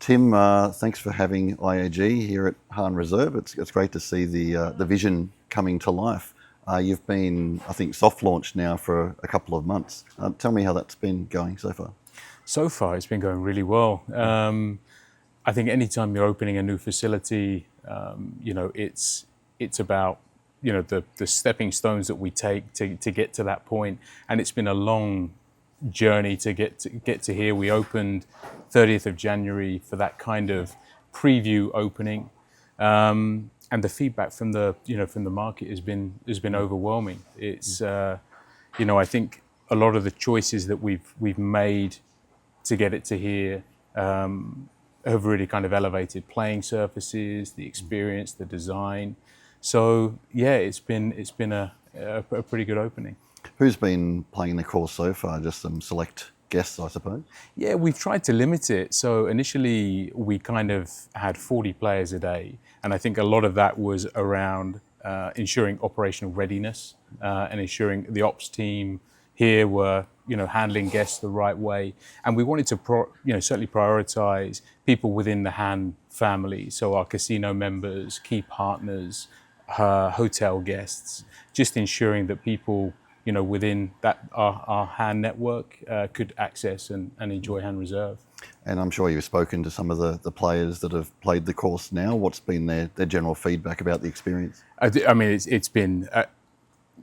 Tim, thanks for having IAG here at Hann Reserve. It's great to see the vision coming to life. You've been, I think, soft launched now for a couple of months. Tell me how that's been going so far. So far, it's been going really well. I think anytime you're opening a new facility, it's about the stepping stones that we take to get to that point, and it's been a long journey to get to here. We opened 30th of January for that kind of preview opening, and the feedback from the market has been overwhelming. It's I think a lot of the choices that we've made to get it to here have really kind of elevated playing surfaces, the experience, the design. So yeah, it's been a pretty good opening. Who's been playing the course so far? Just some select guests, I suppose? Yeah, we've tried to limit it. So initially we kind of had 40 players a day, and I think a lot of that was around ensuring operational readiness and ensuring the ops team here were handling guests the right way. And we wanted to certainly prioritize people within the Hann family, so our casino members, key partners, hotel guests, just ensuring that people within that our Hann network could access and enjoy Hann Reserve. And I'm sure you've spoken to some of the players that have played the course now. What's been their general feedback about the experience? I mean, it's been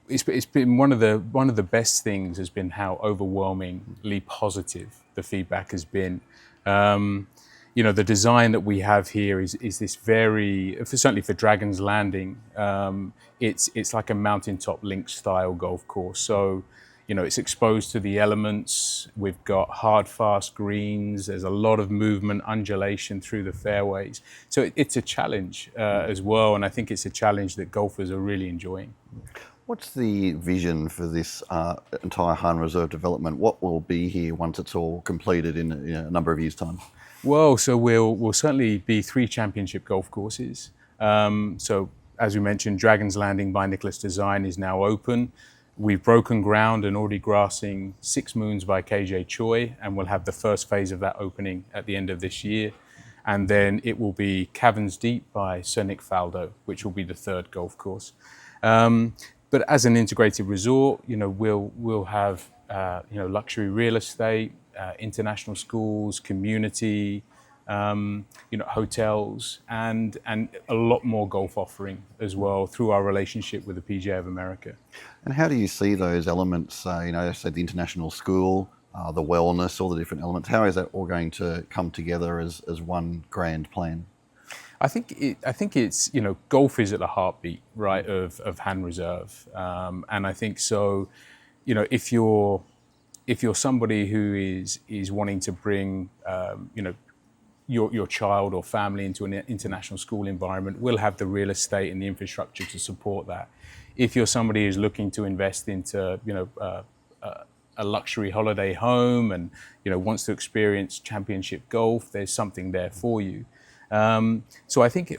one of the best things has been how overwhelmingly positive the feedback has been. The design that we have here is this certainly for Dragon's Landing, it's like a mountaintop link style golf course. So, it's exposed to the elements. We've got hard, fast greens. There's a lot of movement, undulation through the fairways. So it's a challenge as well, and I think it's a challenge that golfers are really enjoying. What's the vision for this entire Hann Reserve development? What will be here once it's all completed in a number of years' time? Well, so we'll certainly be 3 championship golf courses. So as we mentioned, Dragon's Landing by Nicklaus Design is now open. We've broken ground and already grassing 6 Moons by KJ Choi, and we'll have the first phase of that opening at the end of this year. And then it will be Caverns Deep by Sir Nick Faldo, which will be the 3rd golf course. But as an integrated resort, we'll have luxury real estate, international schools, community, hotels, and a lot more golf offering as well through our relationship with the PGA of America. And how do you see those elements? Say the international school, the wellness, all the different elements. How is that all going to come together as one grand plan? I think it's golf is at the heartbeat, right, of Hann Reserve, and I think so. If you're somebody who is wanting to bring your child or family into an international school environment, we'll have the real estate and the infrastructure to support that. If you're somebody who's looking to invest into a luxury holiday home and wants to experience championship golf, there's something there for you. So I think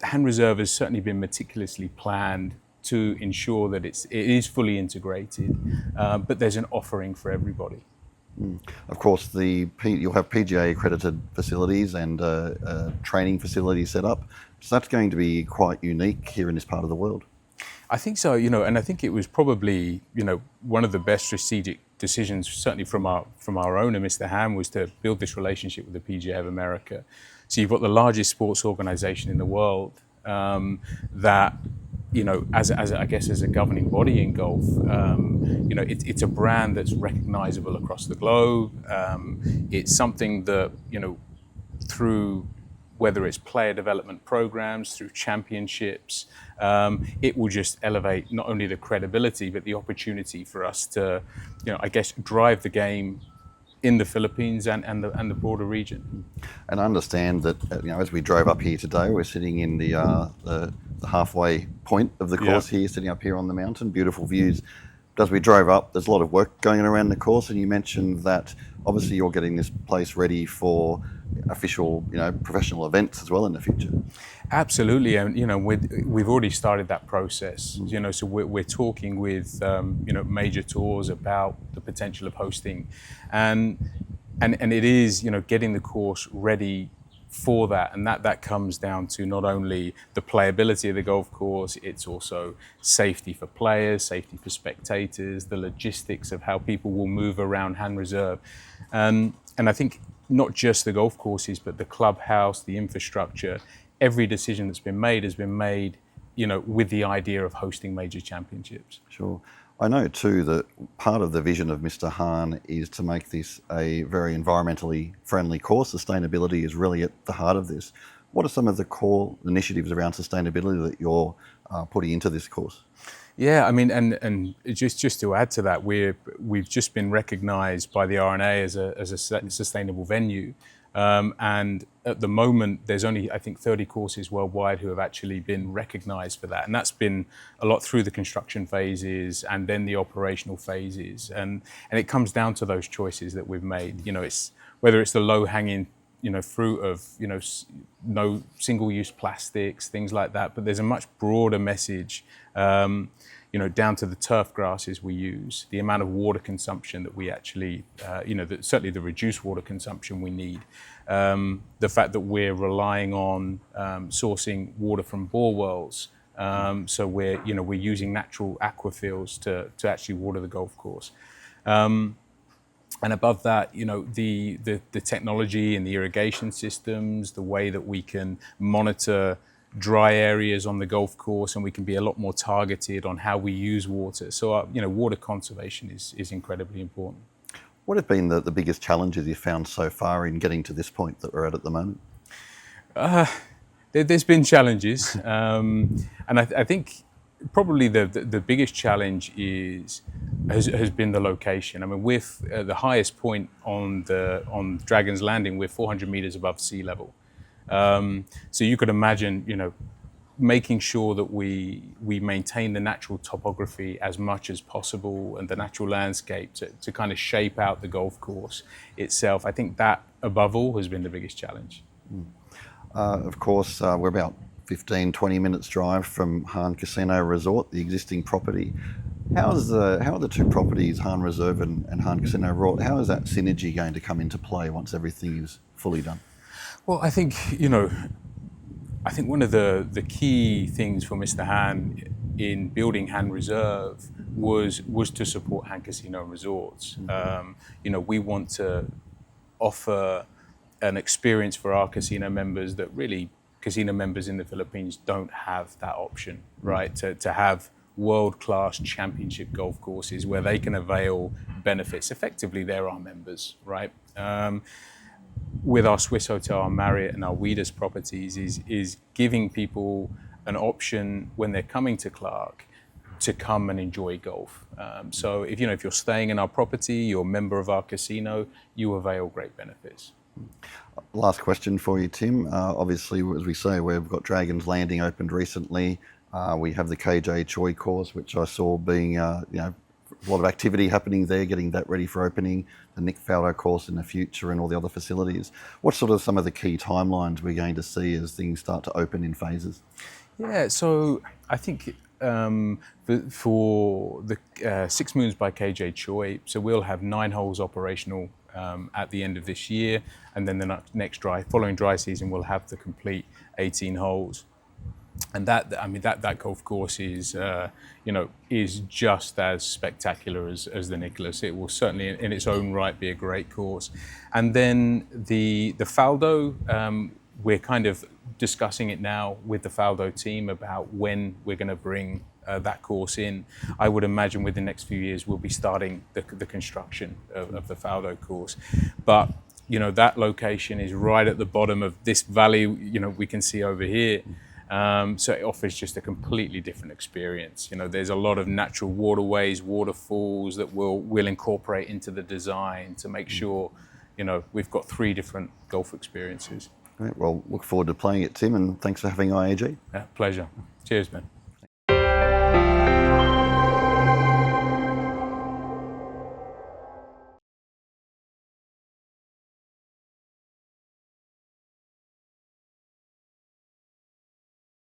Hann Reserve has certainly been meticulously planned to ensure that it is fully integrated, but there's an offering for everybody. Of course, you'll have PGA accredited facilities and training facilities set up. So that's going to be quite unique here in this part of the world. I think so, and I think it was probably, one of the best strategic decisions, certainly from our owner, Mr. Hann, was to build this relationship with the PGA of America. So you've got the largest sports organization in the world that, as a governing body in golf, it's a brand that's recognizable across the globe. It's something that, through whether it's player development programs, through championships, it will just elevate not only the credibility, but the opportunity for us to, drive the game in the Philippines and the broader region. And I understand that as we drove up here today, we're sitting in the halfway point of the course here, sitting up here on the mountain, beautiful views. But as we drove up, there's a lot of work going on around the course, and you mentioned that obviously you're getting this place ready for official, professional events as well in the future. Absolutely, and we've already started that process. So we're talking with major tours about the potential of hosting, and and it is, getting the course ready for that, and that comes down to not only the playability of the golf course, it's also safety for players, safety for spectators, the logistics of how people will move around Hann Reserve, and I think not just the golf courses, but the clubhouse, the infrastructure, every decision that's been made has been made, with the idea of hosting major championships. Sure. I know too that part of the vision of Mr. Hann is to make this a very environmentally friendly course. Sustainability is really at the heart of this. What are some of the core initiatives around sustainability that you're putting into this course? Yeah, I mean, and just to add to that, we've just been recognised by the RNA as a sustainable venue, and at the moment there's only, I think, 30 courses worldwide who have actually been recognised for that, and that's been a lot through the construction phases and then the operational phases, and it comes down to those choices that we've made. It's whether it's the low-hanging fruit of no single-use plastics, things like that, but there's a much broader message. Down to the turf grasses we use, the amount of water consumption that we actually, certainly the reduced water consumption we need, the fact that we're relying on sourcing water from bore wells, so we're using natural aquifers to actually water the golf course. And above that, the technology and the irrigation systems, the way that we can monitor dry areas on the golf course, and we can be a lot more targeted on how we use water. So, water conservation is incredibly important. What have been the biggest challenges you've found so far in getting to this point that we're at the moment? There's been challenges, and I think probably the biggest challenge has been the location. I mean, we're at the highest point on Dragon's Landing. We're 400 meters above sea level. So you could imagine, making sure that we maintain the natural topography as much as possible and the natural landscape to kind of shape out the golf course itself. I think that, above all, has been the biggest challenge. Of course, we're about 15, 20 minutes drive from Hann Casino Resort, the existing property. How are the two properties, Hann Reserve and Hann Casino Resort, how is that synergy going to come into play once everything is fully done? Well, I think, one of the key things for Mr. Hann in building Hann Reserve was to support Hann Casino Resorts. We want to offer an experience for our casino members that really casino members in the Philippines don't have that option, right? To have world-class championship golf courses where they can avail benefits. Effectively, they're our members, right? With our Swiss Hotel, our Marriott, and our Weidas properties is giving people an option when they're coming to Clark to come and enjoy golf. So if you're staying in our property, you're a member of our casino, you avail great benefits. Last question for you, Tim. Obviously, as we say, we've got Dragon's Landing opened recently. We have the KJ Choi course, which I saw being, a lot of activity happening there, getting that ready for opening, the Nick Faldo course in the future and all the other facilities. What's sort of some of the key timelines we're going to see as things start to open in phases? Yeah, so I think for the 6 Moons by KJ Choi, so we'll have 9 holes operational at the end of this year, and then the next following dry season, we'll have the complete 18 holes. And that golf course is just as spectacular as the Nicklaus. It will certainly, in its own right, be a great course. And then the Faldo, we're kind of discussing it now with the Faldo team about when we're going to bring that course in. I would imagine within the next few years we'll be starting the construction of the Faldo course. But that location is right at the bottom of this valley. We can see over here. So it offers just a completely different experience. There's a lot of natural waterways, waterfalls that we'll incorporate into the design to make sure, we've got 3 different golf experiences. Great. Well, look forward to playing it, Tim, and thanks for having IAG. Yeah, pleasure. Cheers, man.